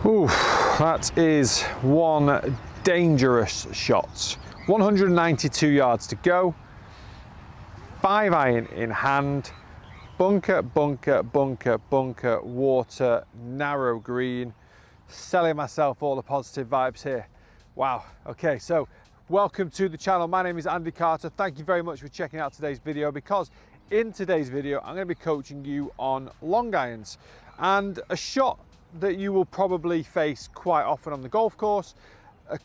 Ooh, that is one dangerous shot. 192 yards to go, 5-iron in hand, bunker, bunker, bunker, bunker, water, narrow green, selling myself all the positive vibes here. Wow, okay, so welcome to the channel. My name is Andy Carter. Thank you very much for checking out today's video, because in today's video, I'm going to be coaching you on long irons and a shot that you will probably face quite often on the golf course,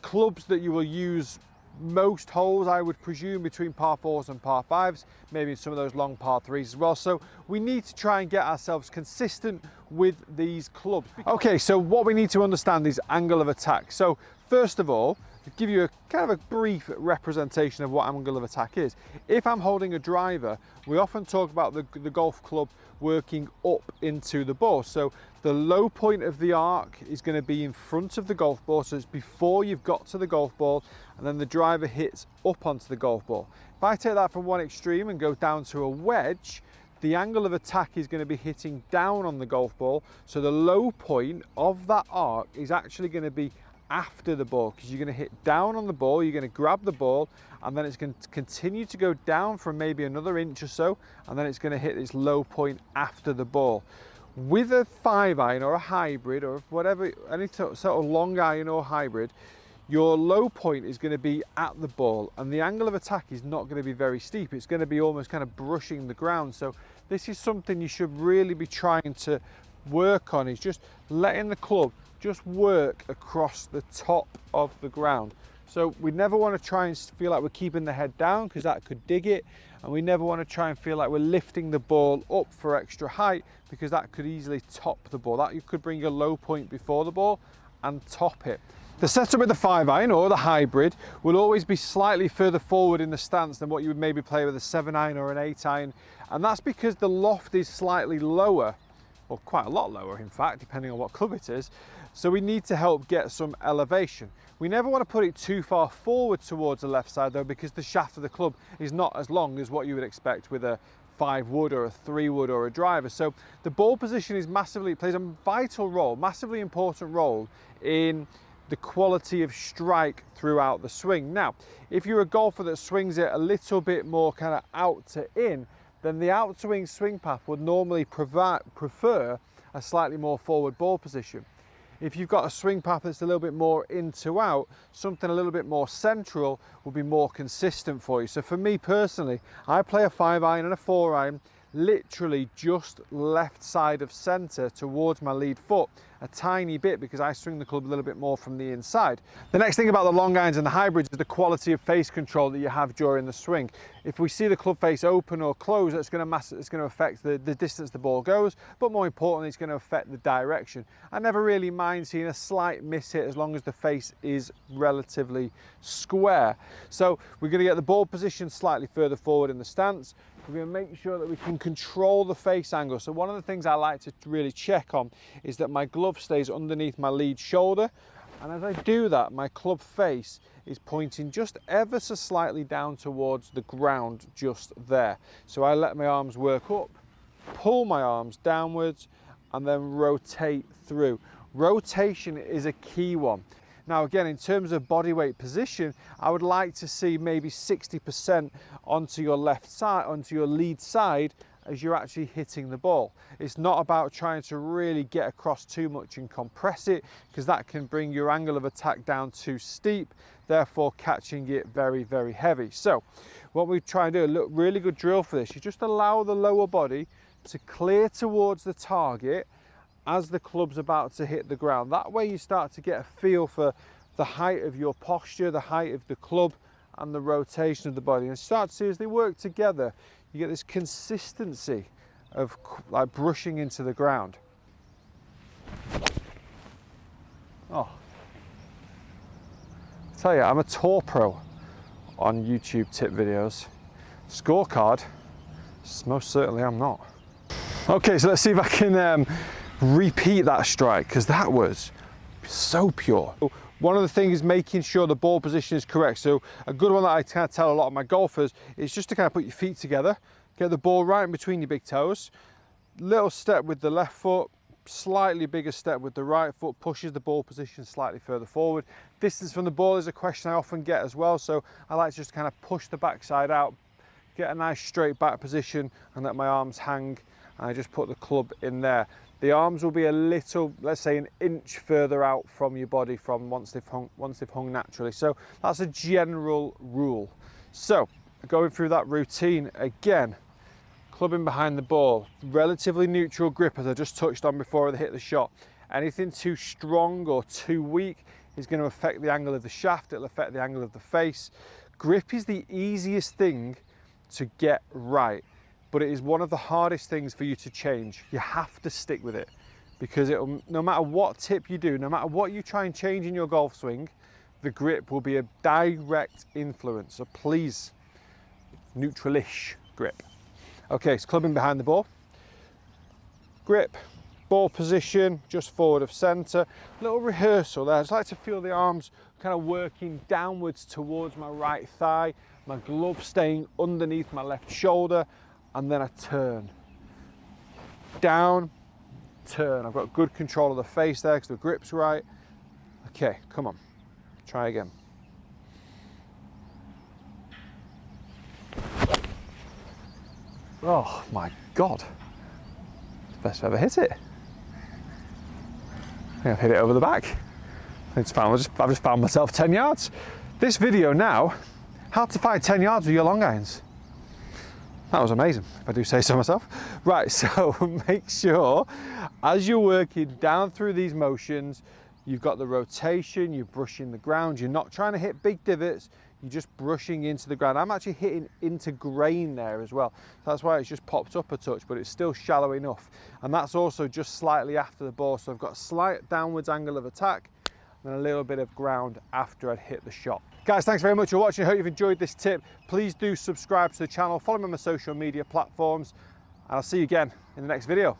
clubs that you will use most holes, I would presume, between par 4s and par 5s, maybe some of those long par 3s as well. So we need to try and get ourselves consistent with these clubs. Okay, so what we need to understand is angle of attack. So first of all, to give you a kind of a brief representation of what angle of attack is. If I'm holding a driver, we often talk about the golf club working up into the ball. So the low point of the arc is going to be in front of the golf ball, so it's before you've got to the golf ball, and then the driver hits up onto the golf ball. If I take that from one extreme and go down to a wedge, the angle of attack is going to be hitting down on the golf ball, so the low point of that arc is actually going to be after the ball, because you're going to hit down on the ball, you're going to grab the ball, and then it's going to continue to go down for maybe another inch or so, and then it's going to hit its low point after the ball. With a 5-iron or a hybrid or whatever, any sort of long iron or hybrid, your low point is going to be at the ball, and the angle of attack is not going to be very steep. It's going to be almost kind of brushing the ground. So this is something you should really be trying to work on, is just letting the club just work across the top of the ground. So we never want to try and feel like we're keeping the head down, because that could dig it, and we never want to try and feel like we're lifting the ball up for extra height, because that could easily top the ball. That you could bring your low point before the ball and top it. The setup with the 5-iron or the hybrid will always be slightly further forward in the stance than what you would maybe play with a 7-iron or an 8-iron, and that's because the loft is slightly lower, or quite a lot lower in fact, depending on what club it is. So we need to help get some elevation. We never want to put it too far forward towards the left side though, because the shaft of the club is not as long as what you would expect with a 5-wood or a 3-wood or a driver. So the ball position is plays a vital role, massively important role in the quality of strike throughout the swing. Now, if you're a golfer that swings it a little bit more kind of out to in, then the outswing swing path would normally prefer a slightly more forward ball position. If you've got a swing path that's a little bit more in to out, something a little bit more central will be more consistent for you. So for me personally, I play a 5-iron and a 4-iron literally just left side of center towards my lead foot a tiny bit, because I swing the club a little bit more from the inside. The next thing about the long irons and the hybrids is the quality of face control that you have during the swing. If we see the club face open or close, it's going to affect the distance the ball goes, but more importantly, it's going to affect the direction. I never really mind seeing a slight miss hit as long as the face is relatively square. So we're going to get the ball position slightly further forward in the stance. We're going to make sure that we can control the face angle. So one of the things I like to really check on is that my glove stays underneath my lead shoulder, and as I do that, my club face is pointing just ever so slightly down towards the ground just there. So I let my arms work up, pull my arms downwards, and then rotate through. Rotation is a key one. Now again, in terms of body weight position, I would like to see maybe 60% onto your left side, onto your lead side, as you're actually hitting the ball. It's not about trying to really get across too much and compress it, because that can bring your angle of attack down too steep, therefore catching it very, very heavy. So what we try and do, a really good drill for this, you just allow the lower body to clear towards the target as the club's about to hit the ground. That way you start to get a feel for the height of your posture, the height of the club, and the rotation of the body. And start to see, as they work together, you get this consistency of like brushing into the ground. Oh, I tell you, I'm a tour pro on YouTube tip videos. Scorecard, most certainly I'm not. Okay, so let's see if I can repeat that strike, because that was so pure. One of the things is making sure the ball position is correct. So a good one that I kind of tell a lot of my golfers is just to kind of put your feet together, get the ball right in between your big toes, little step with the left foot, slightly bigger step with the right foot, pushes the ball position slightly further forward. Distance from the ball is a question I often get as well, so I like to just kind of push the backside out, get a nice straight back position and let my arms hang, and I just put the club in there. The arms will be a little, let's say, an inch further out from your body from once they've hung naturally. So that's a general rule. So going through that routine again, clubbing behind the ball, relatively neutral grip as I just touched on before I hit the shot. Anything too strong or too weak is going to affect the angle of the shaft, it'll affect the angle of the face. Grip is the easiest thing to get right, but it is one of the hardest things for you to change. You have to stick with it, because no matter what tip you do, no matter what you try and change in your golf swing, the grip will be a direct influence. So please, neutral-ish grip. Okay, so clubbing behind the ball, grip, ball position just forward of center, little rehearsal there. I just like to feel the arms kind of working downwards towards my right thigh, my glove staying underneath my left shoulder, and then I turn. Down, turn. I've got good control of the face there because the grip's right. Okay, come on, try again. Oh my God, it's the best I've ever hit it. I think I've hit it over the back. I've just found myself 10 yards. This video now, how to find 10 yards with your long irons. That was amazing, if I do say so myself. Right, so make sure as you're working down through these motions, you've got the rotation, you're brushing the ground, you're not trying to hit big divots, you're just brushing into the ground. I'm actually hitting into grain there as well. That's why it's just popped up a touch, but it's still shallow enough. And that's also just slightly after the ball. So I've got a slight downwards angle of attack and a little bit of ground after I'd hit the shot. Guys, thanks very much for watching. I hope you've enjoyed this tip. Please do subscribe to the channel, follow me on my social media platforms, and I'll see you again in the next video.